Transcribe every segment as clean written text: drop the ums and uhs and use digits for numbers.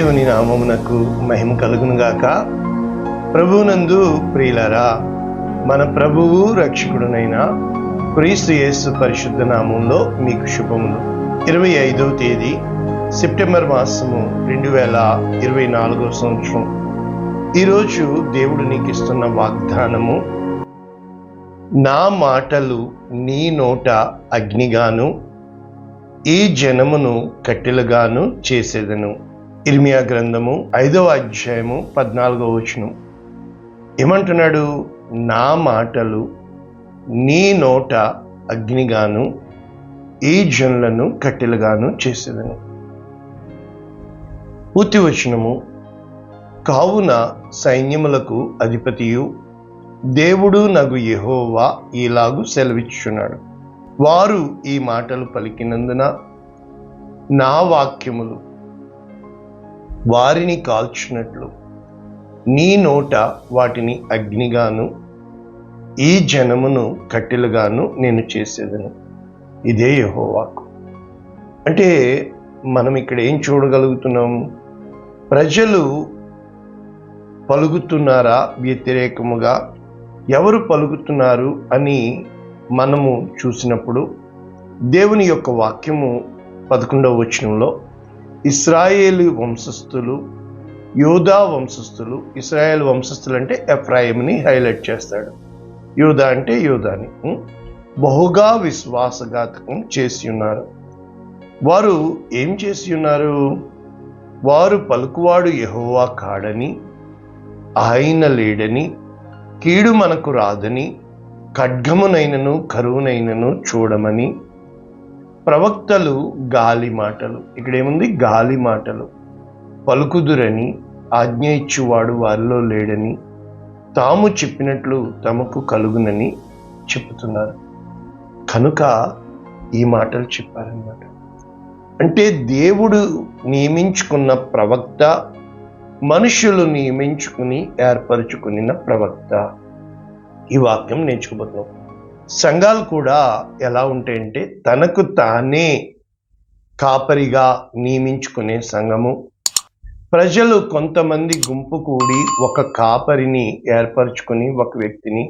దేవుని నామమునకు మహిమ కలుగునుగాక. ప్రభువునందు ప్రియులారా, మన ప్రభువు రక్షకుడునైన క్రీస్తు యేసు పరిశుద్ధ నామంలో మీకు శుభములు. 25వ తేదీ సెప్టెంబర్ మాసము 2024 సంవత్సరం. ఈరోజు దేవుడు నీకు ఇస్తున్న వాగ్దానము, నా మాటలు నీ నోట అగ్నిగాను ఈ జనమును కట్టెలుగాను చేసేదను. ఇర్మియా గ్రంథము 5వ అధ్యాయము 14వ వచనం ఏమంటున్నాడు? నా మాటలు నీ నోట అగ్నిగాను ఈ జనులను కట్టెలుగాను చేసేదను. పూర్తి వచనము, కావున సైన్యములకు అధిపతియు దేవుడు నగు యెహోవా ఇలాగు సెలవిచ్చుచున్నాడు, వారు ఈ మాటలు పలికినందున నా వాక్యములు వారిని కాల్చున్నట్లు నీ నోట వాటిని అగ్నిగాను ఈ జనమును కట్టెలుగాను నేను చేసేదను. ఇదే యెహోవాకు. అంటే మనం ఇక్కడ ఏం చూడగలుగుతున్నాం? ప్రజలు పలుకుతున్నారా వ్యతిరేకముగా? ఎవరు పలుకుతున్నారు అని మనము చూసినప్పుడు దేవుని యొక్క వాక్యము 11వ వచనంలో ఇశ్రాయేలు వంశస్థులు, యూదా వంశస్థులు, ఇశ్రాయేల్ వంశస్థులు అంటే ఎఫ్రాయిముని హైలైట్ చేస్తాడు, యూదా అంటే యూదాని బహుగా విశ్వాసఘాతకం చేసి ఉన్నారు. వారు ఏం చేసి ఉన్నారు? వారు పలుకువాడు యెహోవా కాడని, ఆయన లేడని, కీడు మనకు రాదని, ఖడ్గమునైనను కరువునైనను చూడమని, ప్రవక్తలు గాలి మాటలు, ఇక్కడ ఏముంది? గాలి మాటలు పలుకుదురని, ఆజ్ఞ ఇచ్చువాడు వారిలో లేడని, తాము చెప్పినట్లు తమకు కలుగునని చెప్తున్నారు. కనుక ఈ మాటలు చెప్పారన్నమాట. అంటే దేవుడు నియమించుకున్న ప్రవక్త, మనుషులు నియమించుకుని ఏర్పరచుకున్న ప్రవక్త. ఈ వాక్యం నేర్చుకోబోతున్నాం. సంఘాలు కూడా ఎలా ఉంటాయంటే, తనకు తానే కాపరిగా నియమించుకునే సంఘము. ప్రజలు కొంతమంది గుంపు కూడి ఒక కాపరిని ఏర్పరచుకుని ఒక వ్యక్తిని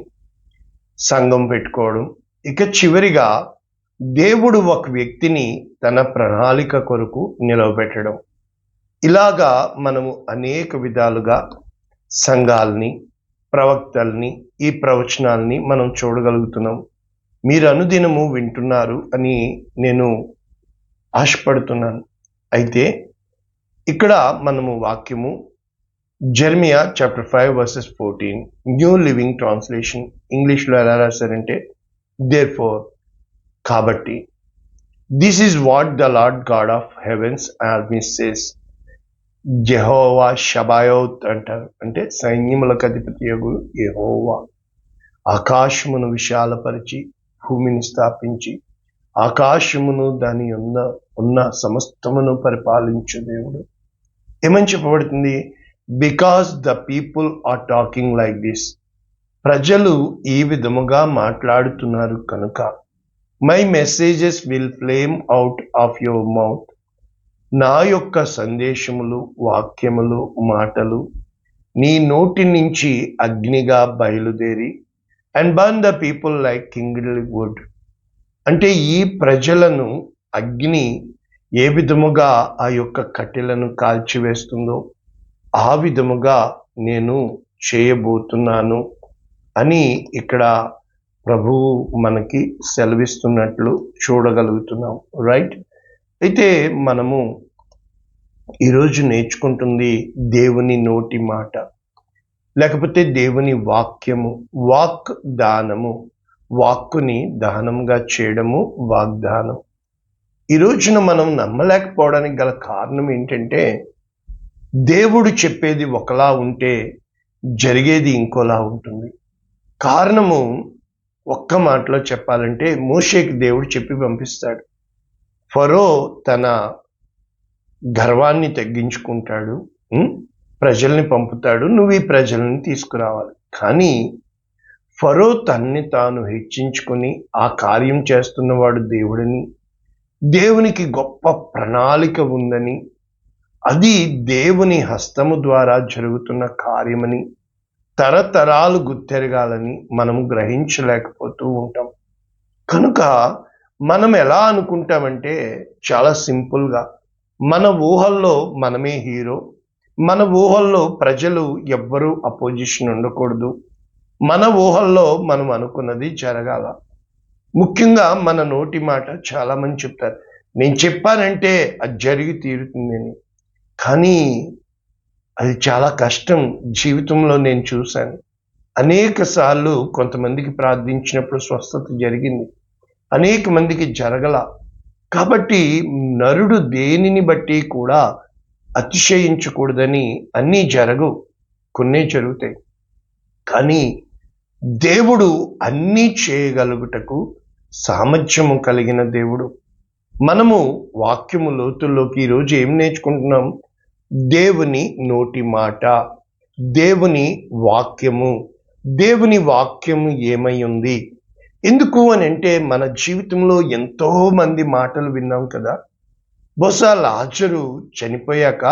సంఘం పెట్టుకోవడం. ఇక చివరిగా దేవుడు ఒక వ్యక్తిని తన ప్రణాళిక కొరకు నిలవబెట్టడం. ఇలాగా మనము అనేక విధాలుగా సంఘాలని, ప్రవక్తల్ని, ఈ ప్రవచనాల్ని మనం చూడగలుగుతున్నాం. మీరు అనుదినము వింటున్నారు అని నేను ఆశపడుతున్నాను. అయితే ఇక్కడ మనము వాక్యము Jeremiah chapter 5 verses 14 new living translation, ఇంగ్లీష్లో ఎలా రాశారంటే, దేర్ఫోర్, కాబట్టి, this is what the Lord God of heavens armies says. యెహోవా షబాయోత్ అంటారు, అంటే సైన్యములకు అధిపతియగు యెహోవా ఆకాశమును విశాలపరిచి భూమిని స్థాపించి ఆకాశమును దాని ఉన్న సమస్తమును పరిపాలించు దేవుడు. ఏమని చెప్పబడుతుంది? Because the people are talking like this, ప్రజలు ఈ విధముగా మాట్లాడుతున్నారు కనుక, my messages will flame out of your mouth, నా యొక్క సందేశములు, వాక్యములు, మాటలు నీ నోటి నుంచి అగ్నిగా బయలుదేరి and burn the people like kingly wood. అంటే ఈ ప్రజలను అగ్ని ఏ విధముగా ఆ యొక్క కట్టెలను కాల్చివేస్తుందో ఆ విధముగా నేను చేయబోతున్నాను అని ఇక్కడ ప్రభువు మనకి సెలవిస్తున్నట్లు చూడగలుగుతున్నాం. రైట్? అయితే మనము ఈరోజు నేర్చుకుంటుంది దేవుని నోటి మాట, లేకపోతే దేవుని వాక్యము, వాక్ దానము, వాక్కుని దానంగా చేయడము వాగ్దానం. ఈ రోజున మనం నమ్మలేకపోవడానికి గల కారణం ఏంటంటే, దేవుడు చెప్పేది ఒకలా ఉంటే జరిగేది ఇంకోలా ఉంటుంది. కారణము ఒక్క మాటలో చెప్పాలంటే, మోషేకి దేవుడు చెప్పి పంపిస్తాడు. ఫరో తన గర్వాన్ని తగ్గించుకుంటాడు, ప్రజల్ని పంపుతాడు, నువ్వు ఈ ప్రజల్ని తీసుకురావాలి. కానీ ఫరో తన్ని తాను హెచ్చించుకొని ఆ కార్యం చేస్తున్నవాడు దేవుడని, దేవునికి గొప్ప ప్రణాళిక ఉందని, అది దేవుని హస్తము ద్వారా జరుగుతున్న కార్యమని తరతరాలు గుర్తెరగాలని మనము గ్రహించలేకపోతూ ఉంటాం. కనుక మనం ఎలా అనుకుంటామంటే చాలా సింపుల్గా మన ఊహల్లో మనమే హీరో, మన ఊహల్లో ప్రజలు ఎవ్వరూ అపోజిషన్ ఉండకూడదు, మన ఊహల్లో మనం అనుకున్నది జరగాల. ముఖ్యంగా మన నోటి మాట చాలా మంది చెప్తారు, నేను చెప్పానంటే అది జరిగి తీరుతుందని. కానీ అది చాలా కష్టం. జీవితంలో నేను చూశాను. అనేక సార్లు కొంతమందికి ప్రార్థించినప్పుడు స్వస్థత జరిగింది, అనేక మందికి జరగల. కాబట్టి నరుడు దేనిని బట్టి కూడా అతిశయించకూడదని. అన్నీ జరగవు, కొన్నే జరుగుతాయి. కానీ దేవుడు అన్నీ చేయగలుగుటకు సామర్థ్యము కలిగిన దేవుడు. మనము వాక్యము లోతుల్లోకి ఈరోజు ఏం నేర్చుకుంటున్నాం? దేవుని నోటి మాట, దేవుని వాక్యము. దేవుని వాక్యము ఏమై ఉంది? ఎందుకు అని అంటే మన జీవితంలో ఎంతో మంది మాటలు విన్నాం కదా. బహుశా లాజరు చనిపోయాక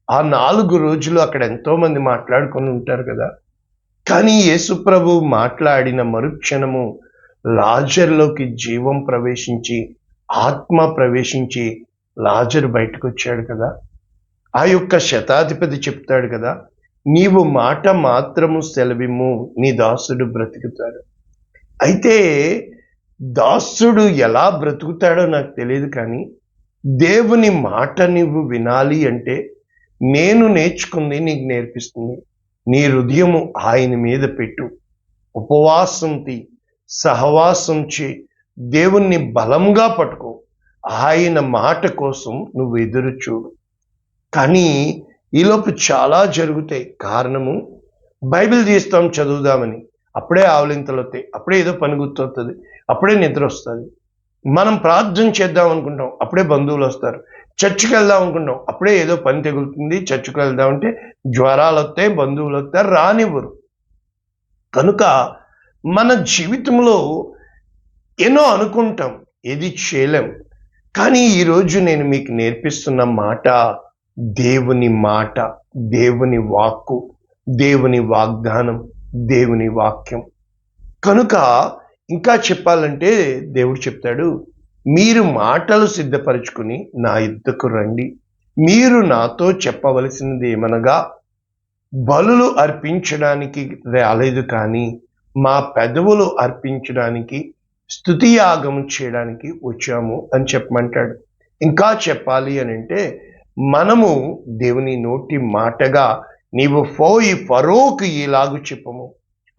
ఆ 4 రోజులు అక్కడ ఎంతో మంది మాట్లాడుకొని ఉంటారు కదా. కానీ యేసుప్రభు మాట్లాడిన మరుక్షణము లాజరులోకి జీవం ప్రవేశించి, ఆత్మ ప్రవేశించి లాజరు బయటకు వచ్చాడు కదా. ఆ యొక్క శతాధిపతి చెప్తాడు కదా, నీవు మాట మాత్రము సెలవిమ్ము, నీ దాసుడు బ్రతుకుతాడు. అయితే దాసుడు ఎలా బ్రతుకుతాడో నాకు తెలియదు, కానీ దేవుని మాట నువ్వు వినాలి అంటే నేను నేర్చుకుంది నీకు నేర్పిస్తుంది. నీ హృదయము ఆయన మీద పెట్టు, ఉపవాసం తీ, సహవాసం చే, దేవుణ్ణి బలంగా పట్టుకో, ఆయన మాట కోసం నువ్వు ఎదురు చూడు. కానీ ఈలోపు చాలా జరుగుతాయి. కారణము, బైబిల్ తీస్తాం చదువుదామని, అప్పుడే ఆవలింతలు వస్తాయి, అప్పుడే ఏదో పని గుర్తొస్తుంది, అప్పుడే నిద్ర వస్తుంది. మనం ప్రార్థన చేద్దాం అనుకుంటాం, అప్పుడే బంధువులు వస్తారు. చర్చికి వెళ్దాం అనుకుంటాం, అప్పుడే ఏదో పని తెగులుతుంది. చర్చికి వెళ్దామంటే జ్వరాలు వస్తాయి, బంధువులు వస్తారు, రానివ్వరు. కనుక మన జీవితంలో ఎన్నో అనుకుంటాం, ఏది చేయలేం. కానీ ఈరోజు నేను మీకు నేర్పిస్తున్న మాట దేవుని మాట, దేవుని వాక్కు, దేవుని వాగ్దానం, దేవుని వాక్యం. కనుక ఇంకా చెప్పాలంటే దేవుడు చెప్తాడు, మీరు మాటలు సిద్ధపరచుకుని నా యుద్ధకు రండి. మీరు నాతో చెప్పవలసినది ఏమనగా, బలులు అర్పించడానికి రాలేదు కానీ మా పెదవులు అర్పించడానికి, స్తుతియాగం చేయడానికి వచ్చాము అని చెప్పమంటాడు. ఇంకా చెప్పాలి అని అంటే, మనము దేవుని నోటి మాటగా, నీవు పోయి ఫరోకు ఇలాగు చెప్పము,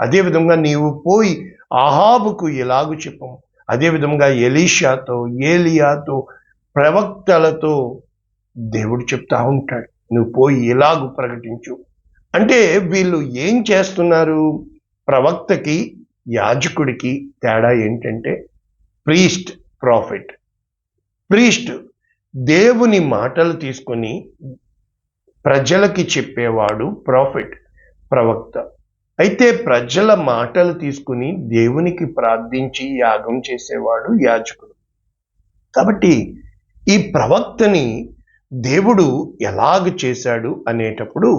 అదేవిధంగా నీవు పోయి ఆహాబుకు ఇలాగు చెప్పము, అదేవిధంగా ఎలీషాతో, ఏలియాతో, ప్రవక్తలతో దేవుడు చెప్తా ఉంటాడు, నువ్వు పోయి ఇలాగు ప్రకటించు. అంటే వీళ్ళు ఏం చేస్తున్నారు? ప్రవక్తకి, యాజకుడికి తేడా ఏంటంటే, ప్రీస్ట్, ప్రాఫిట్. ప్రీస్ట్ దేవుని మాటలు తీసుకొని ప్రజలకి చెప్పేవాడు ప్రాఫిట్, ప్రవక్త. అయితే ప్రజల మాటలు తీసుకుని దేవునికి ప్రార్థించి యాగం చేసేవాడు యాజకుడు. కాబట్టి ఈ ప్రవక్తని దేవుడు ఎలాగ చేశాడు అనేటప్పుడు,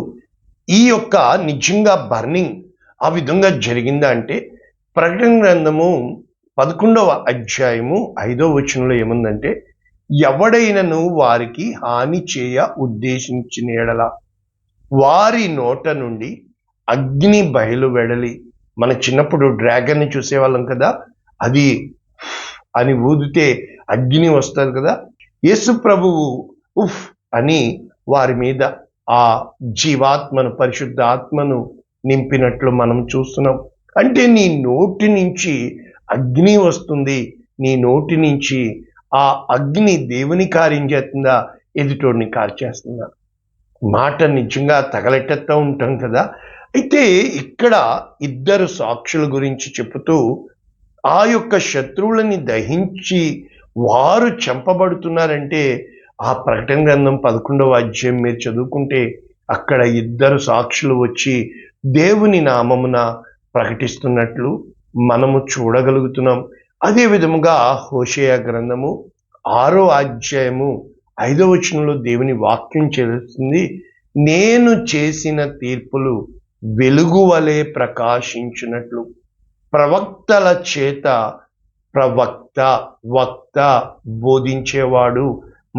ఈ యొక్క నిజంగా బర్నింగ్ ఆ విధంగా జరిగిందా అంటే, ప్రకటన గ్రంథము 11వ అధ్యాయము 5వ వచనంలో ఏముందంటే, ఎవడైనను వారికి హాని చేయ ఉద్దేశించిన ఎడల వారి నోట నుండి అగ్ని బయలువెడలి. మన చిన్నప్పుడు డ్రాగన్ని చూసేవాళ్ళం కదా, అది అని ఊదితే అగ్ని వస్తుంది కదా. యేసు ప్రభువు ఉఫ్ అని వారి మీద ఆ జీవాత్మను, పరిశుద్ధ ఆత్మను నింపినట్లు మనం చూస్తున్నాం. అంటే నీ నోటి నుంచి అగ్ని వస్తుంది. నీ నోటి నుంచి ఆ అగ్ని దేవుని కార్యం చేస్తుందా, ఎదుటోడిని కార్చేస్తుందా? మాట నిజంగా తగలెట్టేస్తూ ఉంటాం కదా. అయితే ఇక్కడ 2 సాక్షుల గురించి చెబుతూ, ఆ యొక్క శత్రువులని దహించి వారు చంపబడుతున్నారంటే, ఆ ప్రకటన గ్రంథం 11వ అధ్యాయం మీరు చదువుకుంటే అక్కడ 2 సాక్షులు వచ్చి దేవుని నామమున ప్రకటిస్తున్నట్లు మనము చూడగలుగుతున్నాం. అదే విధముగా హోషేయ గ్రంథము 6వ అధ్యాయము 5వ వచనంలో దేవుని వాక్యం చేస్తుంది, నేను చేసిన తీర్పులు వెలుగు వలె ప్రకాశించినట్లు. ప్రవక్తల చేత, ప్రవక్త, వక్త, బోధించేవాడు,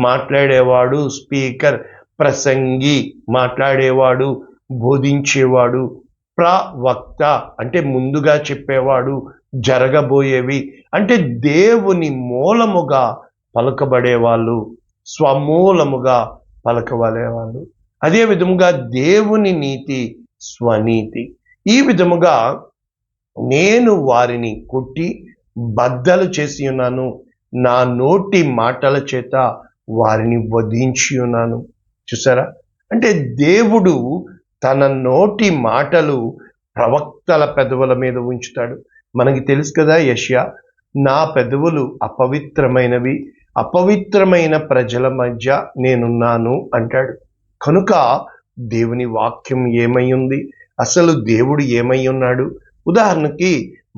మాట్లాడేవాడు, స్పీకర్, ప్రసంగి, మాట్లాడేవాడు, బోధించేవాడు, ప్రవక్త అంటే ముందుగా చెప్పేవాడు, జరగబోయేవి అంటే దేవుని మూలముగా పలకబడేవాళ్ళు, స్వమూలముగా పలకబడేవాళ్ళు. అదే విధముగా దేవుని నీతి స్వనీతి. ఈ విధముగా నేను వారిని కొట్టి బద్దలు చేసి ఉన్నాను, నా నోటి మాటల చేత వారిని వధించి ఉన్నాను. చూసారా? అంటే దేవుడు తన నోటి మాటలు ప్రవక్తల పెదవుల మీద ఉంచుతాడు. మనకి తెలుసు కదా, యెషయా, నా పెదవులు అపవిత్రమైనవి, అపవిత్రమైన ప్రజల మధ్య నేనున్నాను అంటాడు. కనుక దేవుని వాక్యం ఏమై ఉంది, అసలు దేవుడు ఏమై ఉన్నాడు? ఉదాహరణకి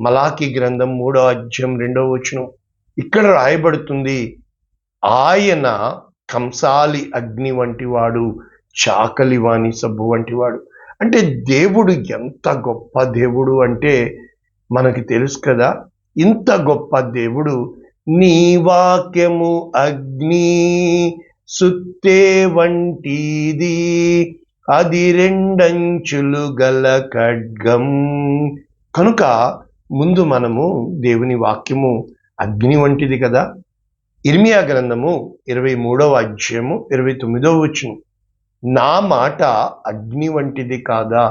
మలాకి గ్రంథం 3వ అధ్యాయం 2వ వచనం ఇక్కడ రాయబడుతుంది, ఆయన కంసాలి అగ్ని వంటివాడు, చాకలి వాణి సబ్బు వంటివాడు. అంటే దేవుడు ఎంత గొప్ప దేవుడు అంటే మనకి తెలుసు కదా. ఇంత గొప్ప దేవుడు, నీ వాక్యము అగ్ని సుత్తే వంటిది, అది 2 అంచులు గల ఖడ్గం. కనుక ముందు మనము దేవుని వాక్యము అగ్ని వంటిది కదా. ఇర్మియా గ్రంథము 23వ అధ్యాయము 29వ వచనం, నా మాట అగ్ని వంటిది కాదా,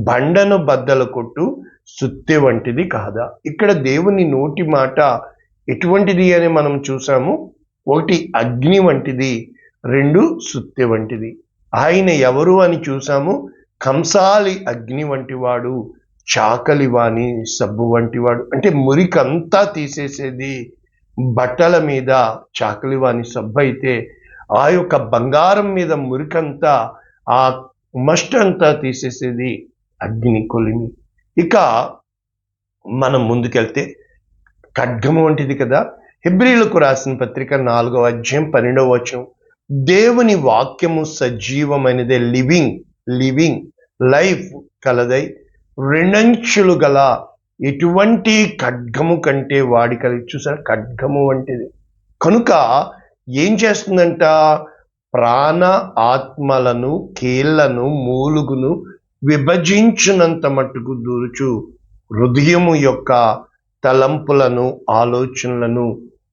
బండను బద్దలు కొట్టు సుత్తె వంటిది కాదా. ఇక్కడ దేవుని నోటి మాట ఎటువంటిది అని మనం చూసాము. 1 అగ్ని వంటిది, 2 సుత్తె వంటిది. ఆయన ఎవరు అని చూసాము, కంసాలి అగ్ని వంటివాడు, చాకలి వాణి సబ్బు వంటివాడు. అంటే మురికంతా తీసేసేది బట్టల మీద చాకలి వాణి సబ్బు అయితే, ఆ యొక్క బంగారం మీద మురికంతా, ఆ మస్ట్ అంతా తీసేసేది అగ్ని కొలిమి. ఇక మనం ముందుకెళ్తే ఖడ్గము వంటిది కదా. హెబ్రీయులకు రాసిన పత్రిక 4వ అధ్యాయం 12వ వచనం, దేవుని వాక్యము సజీవమైనదే, లివింగ్ లైఫ్ కలదై 2 అంచులు గల ఎటువంటి ఖడ్గము కంటే వాడి కలిగి. చూసారు, ఖడ్గము వంటిది. కనుక ఏం చేస్తుందంట, ప్రాణ ఆత్మలను, కీళ్లను, మూలుగును విభజించినంత మట్టుకు దూరుచు హృదయము యొక్క తలంపులను, ఆలోచనలను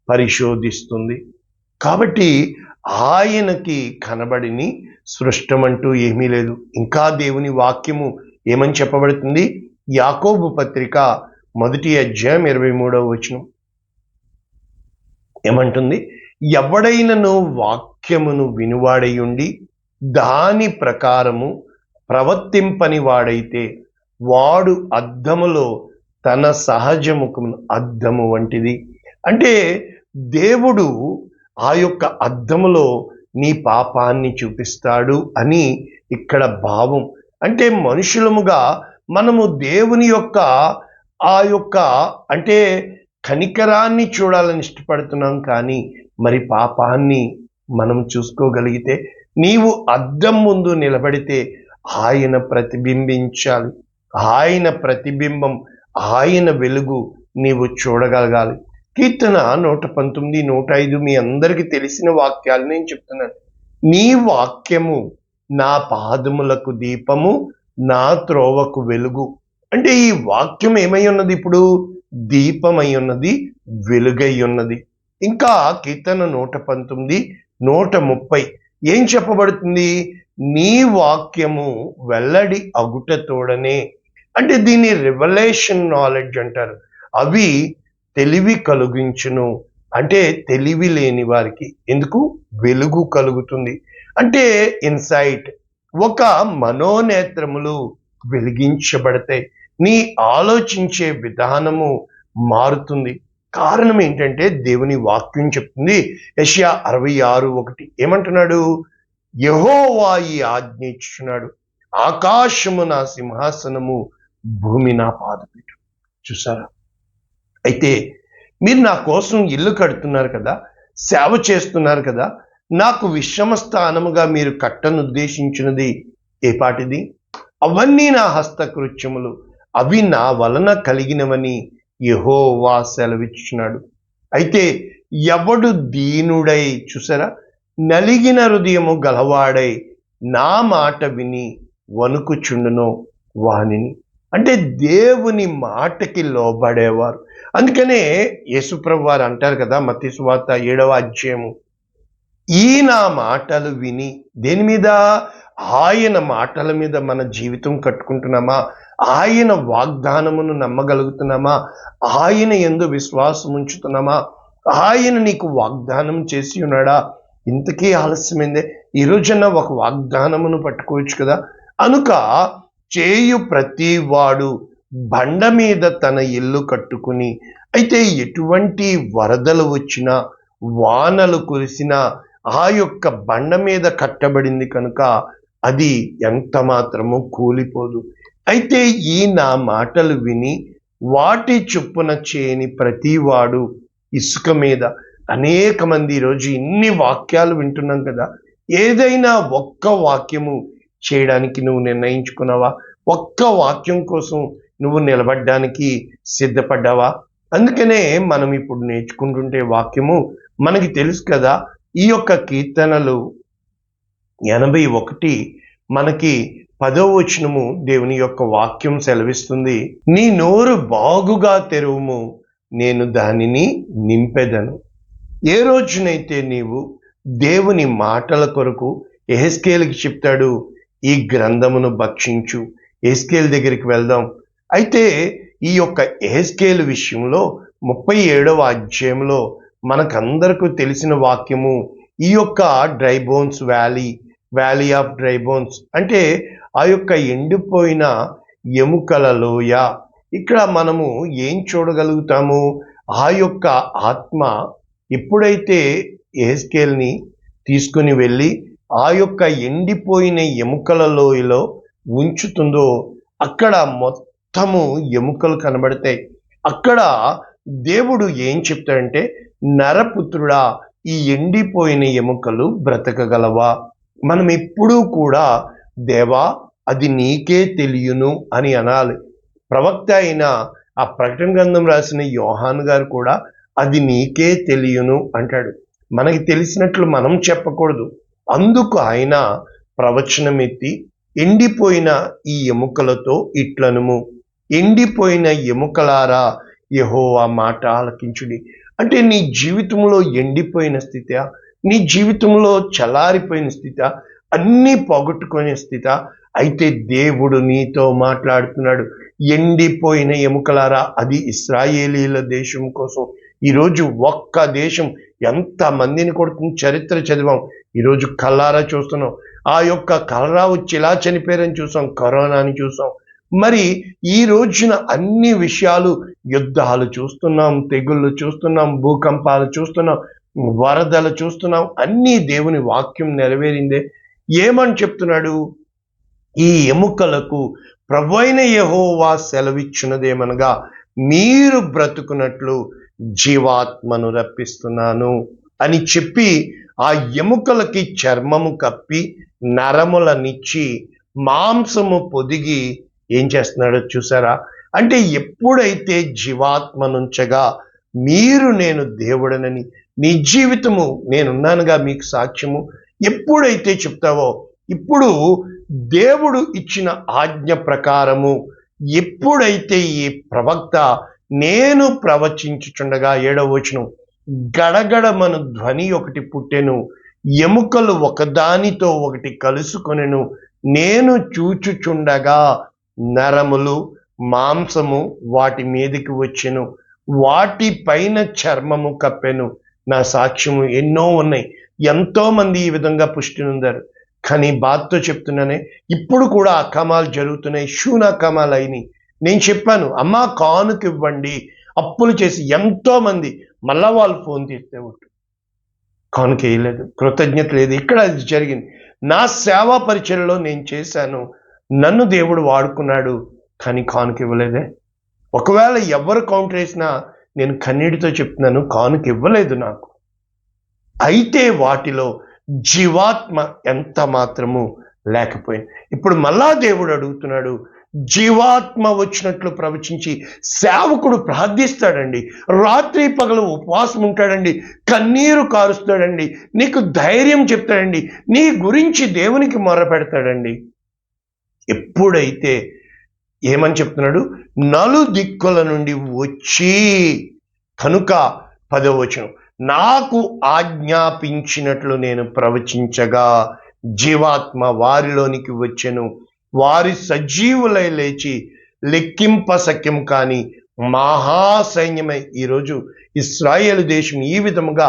పరిశోధిస్తుంది. కాబట్టి ఆయనకి కనబడిని సృష్టమంటూ ఏమీ లేదు. ఇంకా దేవుని వాక్యము ఏమని చెప్పబడుతుంది, యాకోబు పత్రిక 1వ అధ్యాయం 23వ వచనం ఏమంటుంది, ఎవడైనను వాక్యమును వినువాడై ఉండి దాని ప్రకారము ప్రవర్తింపని వాడైతే వాడు అద్దములో తన సహజ ముఖమును, అద్దము వంటిది. అంటే దేవుడు ఆ యొక్క అద్దములో నీ పాపాన్ని చూపిస్తాడు అని ఇక్కడ భావం. అంటే మనుషులముగా మనము దేవుని యొక్క ఆ యొక్క అంటే కనికరాన్ని చూడాలని ఇష్టపడుతున్నాం, కానీ మరి పాపాన్ని మనం చూసుకోగలిగితే, నీవు అద్దం ముందు నిలబడితే ఆయన ప్రతిబింబించాలి, ఆయన ప్రతిబింబం, ఆయన వెలుగు నీవు చూడగలగాలి. కీర్తన 119, 105 మీ అందరికీ తెలిసిన వాక్యాలు నేను చెప్తున్నాను. నీ వాక్యము నా పాదములకు దీపము, నా త్రోవకు వెలుగు. అంటే ఈ వాక్యం ఏమై ఉన్నది, ఇప్పుడు దీపమై ఉన్నది, వెలుగై ఉన్నది. ఇంకా కీర్తన 119, 130 ఏం చెప్పబడుతుంది, నీ వాక్యము వెల్లడి అగుట తోడనే. అంటే దీన్ని రివల్యూషన్ నాలెడ్జ్ అంటారు. అవి తెలివి కలిగించును. అంటే తెలివి లేని వారికి ఎందుకు వెలుగు కలుగుతుంది అంటే ఇన్సైట్, ఒక మనోనేత్రములు వెలిగించబడతాయి, నీ ఆలోచించే విధానము మారుతుంది. కారణం ఏంటంటే దేవుని వాక్యం చెప్తుంది. యెషయా 66:1 ఏమంటున్నాడు, యెహోవా ఈ ఆజ్ఞ ఇచ్చుచున్నాడు, ఆకాశము నా సింహాసనము, భూమి నా పాదపీఠం. చూసారా? అయితే మీరు నా కోసం ఇల్లు కడుతున్నారు కదా, సేవ చేస్తున్నారు కదా, నాకు విశ్రమ స్థానముగా మీరు కట్టనుద్దేశించినది ఏపాటిది? అవన్నీ నా హస్తకృత్యములు, అవి నా వలన కలిగినవని యెహోవా సెలవిచ్చుచున్నాడు. అయితే ఎవడు దీనుడై, చూసారా, నలిగిన హృదయము గలవాడై నా మాట విని వణుకుచుండునో వానిని. అంటే దేవుని మాటకి లోబడేవారు. అందుకనే యేసుప్రభు వారు అంటారు కదా, మత్తయి సువార్త 7వ అధ్యాయము, ఈ నా మాటలు విని, దేని మీద? ఆయన మాటల మీద మన జీవితం కట్టుకుంటున్నామా? ఆయన వాగ్దానమును నమ్మగలుగుతున్నామా? ఆయన యందు విశ్వాసం ఉంచుతున్నామా? ఆయన నీకు వాగ్దానం చేసి ఉన్నాడా? ఇంతకీ ఆలస్యమైందే, ఈ రోజున ఒక వాగ్దానమును పట్టుకోవచ్చు కదా. అనుక చేయు ప్రతి వాడు బండ మీద తన ఇల్లు కట్టుకుని, అయితే ఎటువంటి వరదలు వచ్చినా, వానలు కురిసినా ఆ యొక్క బండ మీద కట్టబడింది కనుక అది ఎంత మాత్రము కూలిపోదు. అయితే ఈ నా మాటలు విని వాటి చొప్పున చేయని ప్రతివాడు ఇసుక మీద, అనేక మంది ఈరోజు ఇన్ని వాక్యాలు వింటున్నాం కదా, ఏదైనా ఒక్క వాక్యము చేయడానికి నువ్వు నిర్ణయించుకున్నావా? ఒక్క వాక్యం కోసం నువ్వు నిలబడ్డానికి సిద్ధపడ్డావా? అందుకనే మనం ఇప్పుడు నేర్చుకుంటుంటే వాక్యము మనకి తెలుసు కదా. ఈ యొక్క కీర్తనలు 81 మనకి 10వ వచనము దేవుని యొక్క వాక్యం సెలవిస్తుంది, నీ నోరు బాగుగా తెరువుము, నేను దానిని నింపెదను. ఏ రోజునైతే నీవు దేవుని మాటల కొరకు యెహెజ్కేలుకి చెప్తాడు, ఈ గ్రంథమును భక్షించు. యెహెజ్కేలు దగ్గరికి వెళ్దాం. అయితే ఈ యొక్క యెహెజ్కేలు విషయంలో 37వ అధ్యాయంలో మనకందరికీ తెలిసిన వాక్యము, ఈ యొక్క dry bones valley of dry bones అంటే ఆ యొక్క ఎండిపోయిన ఎముకల లోయ. ఇక్కడ మనము ఏం చూడగలుగుతాము? ఆ యొక్క ఆత్మ ఎప్పుడైతే యెహెజ్కేలుని తీసుకుని వెళ్ళి ఆ యొక్క ఎండిపోయిన ఎముకల లోయలో ఉంచుతుందో, అక్కడ మొత్తము ఎముకలు కనబడతాయి. అక్కడ దేవుడు ఏం చెప్తాడంటే, నరపుత్రుడా, ఈ ఎండిపోయిన ఎముకలు బ్రతకగలవా? మనం ఎప్పుడూ కూడా దేవా అది నీకే తెలియను అని అనాలి. ప్రవక్త అయిన ఆ ప్రకటన గ్రంథం రాసిన యోహాను గారు కూడా అది నీకే తెలియను అంటాడు. మనకి తెలిసినట్లు మనం చెప్పకూడదు. అందుకు ఆయన ప్రవచనం ఎత్తి, ఎండిపోయిన ఈ ఎముకలతో ఇట్లనుము, ఎండిపోయిన ఎముకలారా యెహోవా మాట ఆలకించుడి. అంటే నీ జీవితంలో ఎండిపోయిన స్థితి, నీ జీవితంలో చలారిపోయిన స్థితి, అన్నీ పోగొట్టుకునే స్థితి, అయితే దేవుడు నీతో మాట్లాడుతున్నాడు. ఎండిపోయిన ఎముకలారా, అది ఇశ్రాయేలీల దేశం కోసం. ఈరోజు ఒక్క దేశం ఎంత మందిని కొడుతుంది, చరిత్ర చదివాం, ఈరోజు కల్లారా చూస్తున్నాం. ఆ యొక్క కలరా వచ్చి ఇలా చనిపోయారని చూసాం, కరోనాని చూసాం. మరి ఈ రోజున అన్ని విషయాలు, యుద్ధాలు చూస్తున్నాం, తెగుళ్ళు చూస్తున్నాం, భూకంపాలు చూస్తున్నాం, వరదలు చూస్తున్నాం, అన్నీ దేవుని వాక్యం నెరవేరిందే. ఏమని చెప్తున్నాడు? ఈ ఎముకలకు ప్రభువైన యెహోవా సెలవిచ్చినదేమనగా, మీరు బ్రతుకున్నట్లు జీవాత్మను రప్పిస్తున్నాను అని చెప్పి ఆ ఎముకలకి చర్మము కప్పి నరములనిచ్చి మాంసము పొదిగి ఏం చేస్తున్నాడో చూసారా? అంటే ఎప్పుడైతే జీవాత్మనుంచగా మీరు నేను దేవుడనని, నీ జీవితము నేనున్నానుగా మీకు సాక్ష్యము ఎప్పుడైతే చెప్తావో, ఇప్పుడు దేవుడు ఇచ్చిన ఆజ్ఞ ప్రకారము ఎప్పుడైతే ఈ ప్రవక్త నేను ప్రవచించుచుండగా 7వ వచనం, గడగడమను ధ్వని ఒకటి పుట్టెను, ఎముకలు ఒకదానితో ఒకటి కలుసుకొనెను, నేను చూచుచుండగా నరములు మాంసము వాటి మీదకి వచ్చెను, వాటి పైన చర్మము కప్పెను. నా సాక్ష్యము ఎన్నో ఉన్నాయి, ఎంతో మంది ఈ విధంగా పుష్టి నొందారు. కానీ బాధతో చెప్తున్నానే, ఇప్పుడు కూడా అక్రమాలు జరుగుతున్నాయి, శూన అక్రమాలు అయినాయి. నేను చెప్పాను, అమ్మా కానుక ఇవ్వండి, అప్పులు చేసి ఎంతో మంది మళ్ళా వాళ్ళు ఫోన్ తీస్తే ఉంటు కానుక వేయలేదు, కృతజ్ఞత లేదు. ఇక్కడ అది జరిగింది. నా సేవా పరిచయలో నేను చేశాను, నన్ను దేవుడు వాడుకున్నాడు, కానీ కానుక ఇవ్వలేదే. ఒకవేళ ఎవరు కౌంటర్ వేసినా నేను కన్నీటితో చెప్తున్నాను, కానుక ఇవ్వలేదు నాకు. అయితే వాటిలో జీవాత్మ ఎంత మాత్రము లేకపోయింది. ఇప్పుడు మళ్ళా దేవుడు అడుగుతున్నాడు, జీవాత్మ వచ్చినట్లు ప్రవచించి సేవకుడు ప్రార్థిస్తాడండి, రాత్రి పగలు ఉపవాసం ఉంటాడండి, కన్నీరు కారుస్తాడండి, నీకు ధైర్యం చెప్తాడండి, నీ గురించి దేవునికి మొరపెడతాడండి. ఎప్పుడైతే ఏమని చెప్తున్నాడు, నలుదిక్కుల నుండి వచ్చి, కనుక 10వ వచనం, నాకు ఆజ్ఞాపించినట్లు నేను ప్రవచించగా జీవాత్మ వారిలోనికి వచ్చెను, వారి సజీవులై లేచి లెక్కింపశక్యం కాని మహాసైన్యమై. ఈరోజు ఇశ్రాయేలు దేశం ఈ విధముగా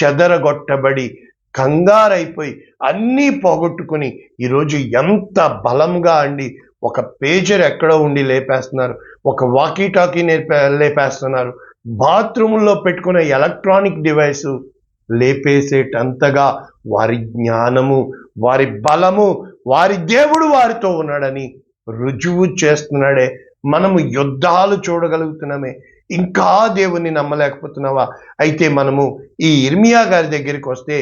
చెదరగొట్టబడి కంగారైపోయి అన్నీ పోగొట్టుకుని ఈరోజు ఎంత బలంగా అండి, ఒక పేజర్ ఎక్కడో ఉండి లేపేస్తున్నారు, ఒక వాకీ టాకీ లేపేస్తున్నారు, బాత్రూముల్లో పెట్టుకునే ఎలక్ట్రానిక్ డివైసు లేపేసేటంతగా వారి జ్ఞానము, వారి బలము, వారి దేవుడు వారితో ఉన్నాడని రుజువు చేస్తున్నాడే. మనము యుద్ధాలు చూడగలుగుతున్నామే, ఇంకా దేవుని నమ్మలేకపోతున్నావా? అయితే మనము ఈ ఇర్మియా గారి దగ్గరికి వస్తే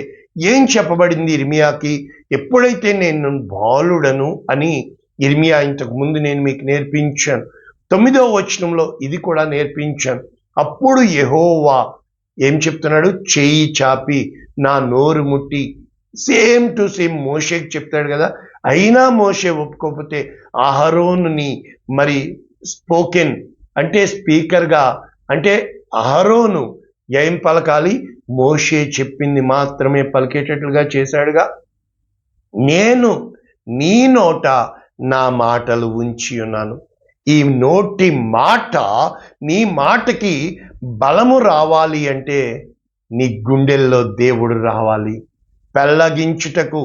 ఏం చెప్పబడింది ఇర్మియాకి? ఎప్పుడైతే నేను బాలుడను అని ఇర్మియా ఇంతకు ముందు నేను మీకు నేర్పించాను, 9వ వచనంలో ఇది కూడా నేర్పించాను. అప్పుడు యెహోవా ఏం చెప్తున్నాడు? చేయి చాపి నా నోరు ముట్టి, సేమ్ టు సేమ్ మోషేకి చెప్తాడు కదా. అయినా మోషే ఒప్పుకోకపోతే అహరోనుని మరి స్పోకెన్ అంటే స్పీకర్గా, అంటే అహరోను ఏం పలకాలి? మోషే చెప్పింది మాత్రమే పలికేటట్లుగా చేశాడుగా. నేను నీ నోట నా మాటలు ఉంచి ఉన్నాను. ఈ నోటి మాట, నీ మాటకి బలము రావాలి అంటే నీ గుండెల్లో దేవుడు రావాలి. పెళ్ళగించుటకు,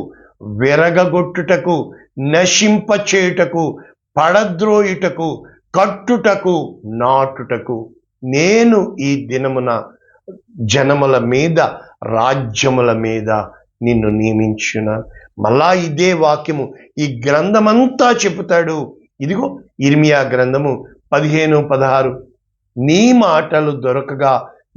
విరగగొట్టుటకు, నశింపచేయుటకు, పడద్రోయుటకు, కట్టుటకు, నాటుటకు నేను ఈ దినమున జనముల మీద, రాజ్యముల మీద నిన్ను నియమించున్నాను. మళ్ళా ఇదే వాక్యము ఈ గ్రంథమంతా చెబుతాడు. ఇదిగో ఇర్మియా గ్రంథము 15:16, నీ మాటలు దొరకగా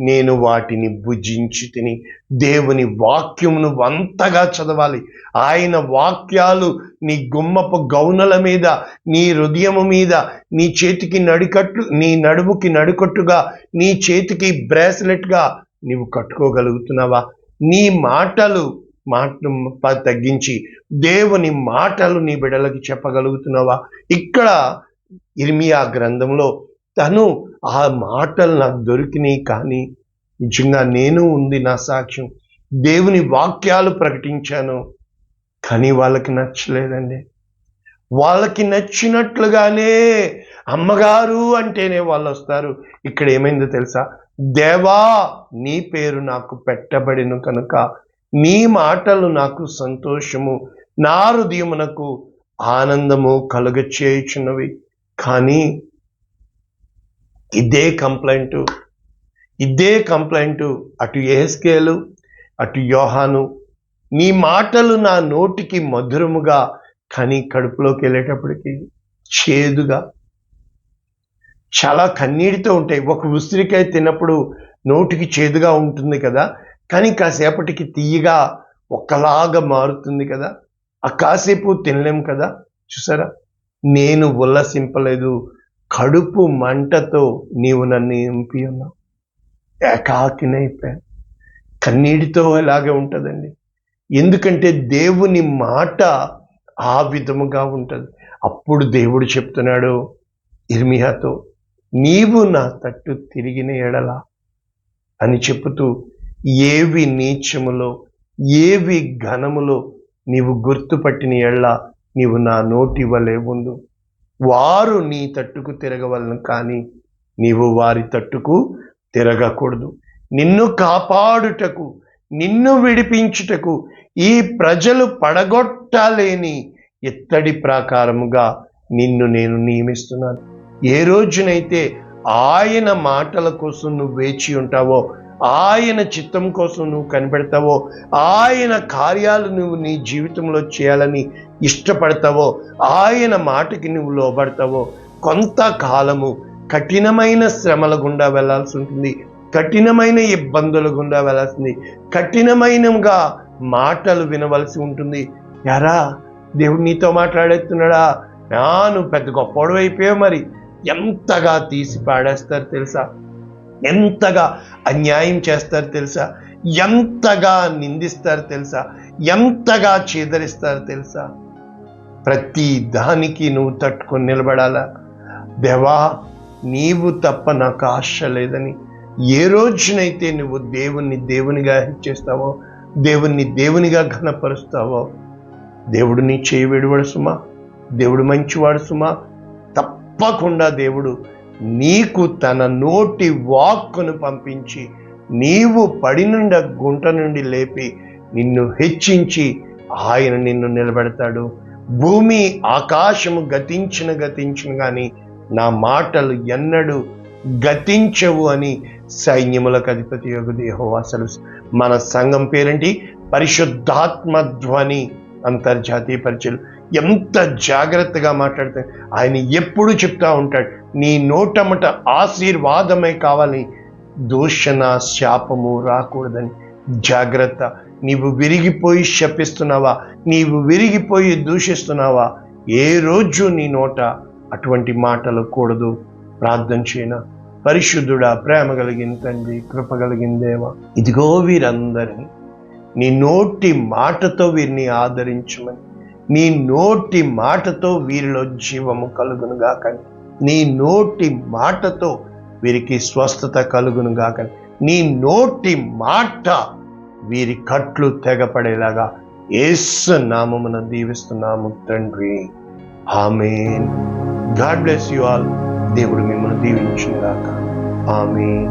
నేను వాటిని భుజించి తిని. దేవుని వాక్యమును అంతగా చదవాలి. ఆయన వాక్యాలు నీ గుమ్మపు గౌనల మీద, నీ హృదయము మీద, నీ చేతికి నడికట్టు, నీ నడుముకి నడుకట్టుగా, నీ చేతికి బ్రేస్లెట్గా నీవు కట్టుకోగలుగుతున్నావా? నీ మాటలు తగ్గించి దేవుని మాటలు నీ బిడ్డలకి చెప్పగలుగుతున్నావా? ఇక్కడ ఇర్మియా గ్రంథంలో తను ఆ మాటలు నాకు దొరికినాయి, కానీ నిజంగా నేను ఉంది నా సాక్ష్యం, దేవుని వాక్యాలు ప్రకటించాను, కానీ వాళ్ళకి నచ్చలేదండి. వాళ్ళకి నచ్చినట్లుగానే అమ్మగారు అంటేనే వాళ్ళు వస్తారు. ఇక్కడ ఏమైందో తెలుసా? దేవా నీ పేరు నాకు పెట్టబడిను కనుక నీ మాటలు నాకు సంతోషము, నా హృదయమునకు ఆనందము కలుగచేయుచున్నవి. కానీ ఇదే కంప్లైంట్ అటు యెహెజ్కేలు, అటు యోహాను, నీ మాటలు నా నోటికి మధురముగా, కానీ కడుపులోకి వెళ్ళేటప్పటికి చేదుగా, చాలా కన్నీటితో ఉంటాయి. ఒక ఉసిరికాయ తిన్నప్పుడు నోటికి చేదుగా ఉంటుంది కదా, కానీ కాసేపటికి తీయగా ఒకలాగా మారుతుంది కదా. ఆ కాసేపు తినలేం కదా. చూసారా, నేను ఉల్లసింపలేదు, కడుపు మంటతో నీవు నన్ను నింపి ఉన్నావు. ఏకాకినైపోయాను. కన్నీటితో ఇలాగే ఉంటుందండి. ఎందుకంటే దేవుని మాట ఆ విధముగా ఉంటుంది. అప్పుడు దేవుడు చెప్తున్నాడు ఇర్మియాతో, నీవు నా తట్టు తిరిగిన ఎడల అని చెప్పుతూ, ఏవి నీచములో, ఏవి ఘనములో నీవు గుర్తుపట్టిన ఎడల నీవు నా నోటి వలె ఉండు. వారు నీ తట్టుకు తిరగవలను, కానీ నీవు వారి తట్టుకు తిరగకూడదు. నిన్ను కాపాడుటకు, నిన్ను విడిపించుటకు ఈ ప్రజలు పడగొట్టలేని ఇత్తడి ప్రాకారముగా నిన్ను నేను నియమిస్తున్నాను. ఏ రోజునైతే ఆయన మాటల కోసం నువ్వు వేచి ఉంటావో, ఆయన చిత్తం కోసం నువ్వు కనిపెడతావో, ఆయన కార్యాలు నువ్వు నీ జీవితంలో చేయాలని ఇష్టపడతావో, ఆయన మాటకి నువ్వు లోబడతావో, కొంతకాలము కఠినమైన శ్రమల గుండా వెళ్లాల్సి ఉంటుంది, కఠినమైన ఇబ్బందుల గుండా వెళ్ళాల్సింది, కఠినమైనగా మాటలు వినవలసి ఉంటుంది. యారా దేవుడు నీతో మాట్లాడేస్తున్నాడా, నువ్వు పెద్ద గొప్పవాడు అయిపోయావు, మరి ఎంతగా తీసి పాడేస్తారు తెలుసా, ఎంతగా అన్యాయం చేస్తారు తెలుసా, ఎంతగా నిందిస్తారు తెలుసా, ఎంతగా చీదరిస్తారు తెలుసా. ప్రతి దానికి నువ్వు తట్టుకొని నిలబడాలా. దేవా నీవు తప్ప నాకు ఆశ లేదని ఏ రోజునైతే నువ్వు దేవుణ్ణి దేవునిగా హెచ్చిస్తావో, దేవుణ్ణి దేవునిగా ఘనపరుస్తావో, దేవుడు నీ చేయి విడువడు సుమా, దేవుడు మంచివాడు సుమా. తప్పకుండా దేవుడు నీకు తన నోటి వాక్కును పంపించి నీవు పడినుండ గుంట నుండి లేపి నిన్ను హెచ్చించి ఆయన నిన్ను నిలబెడతాడు. భూమి ఆకాశము గతించిన కానీ నా మాటలు ఎన్నడూ గతించవు అని సైన్యములకు అధిపతి యొగు యెహోవా సెలవు. మన సంఘం పేరేంటి? పరిశుద్ధాత్మ ధ్వని అంతర్జాతీయ పరిచయం. ఎంత జాగ్రత్తగా మాట్లాడితే ఆయన ఎప్పుడు చెప్తా ఉంటాడు, నీ నోటమట ఆశీర్వాదమే కావాలి, దూషణ శాపము రాకూడదని. జాగ్రత్త. నీవు విరిగిపోయి శపిస్తున్నావా, నీవు విరిగిపోయి దూషిస్తున్నావా, ఏ రోజు నీ నోట అటువంటి మాటలు కూడదు. ప్రార్థన చేయనా. పరిశుద్ధుడా, ప్రేమ కలిగిన తండ్రి, కృప కలిగిన దేవా, ఇదిగో వీరందరినీ నీ నోటి మాటతో వీరిని ఆదరించమని, నీ నోటి మాటతో వీరిలో జీవము కలుగునుగాకని, నీ నోటి మాటతో వీరికి స్వస్థత కలుగునుగాకని, నీ నోటి మాట వీరి కట్లు తెగపడేలాగా యేసు నామమున దీవిస్తున్నాము తండ్రి. ఆమేన్. God bless you all. దేవుడు మిమ్మల్ని దీవించుగాక. ఆమేన్.